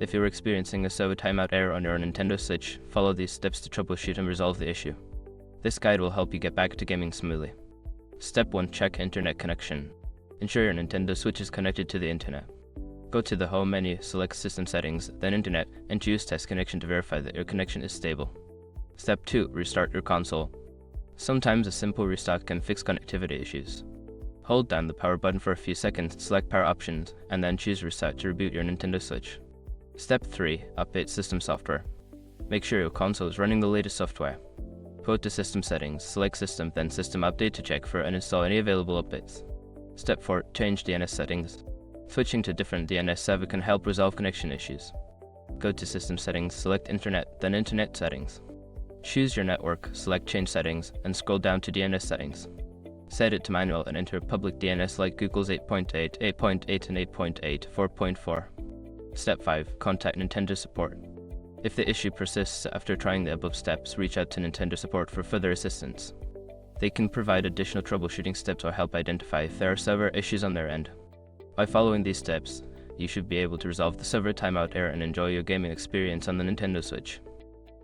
If you're experiencing a server timeout error on your Nintendo Switch, follow these steps to troubleshoot and resolve the issue. This guide will help you get back to gaming smoothly. Step 1. Check internet connection. Ensure your Nintendo Switch is connected to the internet. Go to the home menu, select System Settings, then Internet, and choose Test Connection to verify that your connection is stable. Step 2. Restart your console. Sometimes a simple restart can fix connectivity issues. Hold down the power button for a few seconds, select Power Options, and then choose Restart to reboot your Nintendo Switch. Step 3. Update system software. Make sure your console is running the latest software. Go to System Settings, select System, then System Update to check for and install any available updates. Step 4. Change DNS settings. Switching to different DNS server can help resolve connection issues. Go to System Settings, select Internet, then Internet Settings. Choose your network, select Change Settings, and scroll down to DNS Settings. Set it to manual and enter public DNS like Google's 8.8, 8.8 and 8.8, 4.4. Step 5. Contact Nintendo Support. If the issue persists after trying the above steps, reach out to Nintendo Support for further assistance. They can provide additional troubleshooting steps or help identify if there are server issues on their end. By following these steps, you should be able to resolve the server timeout error and enjoy your gaming experience on the Nintendo Switch.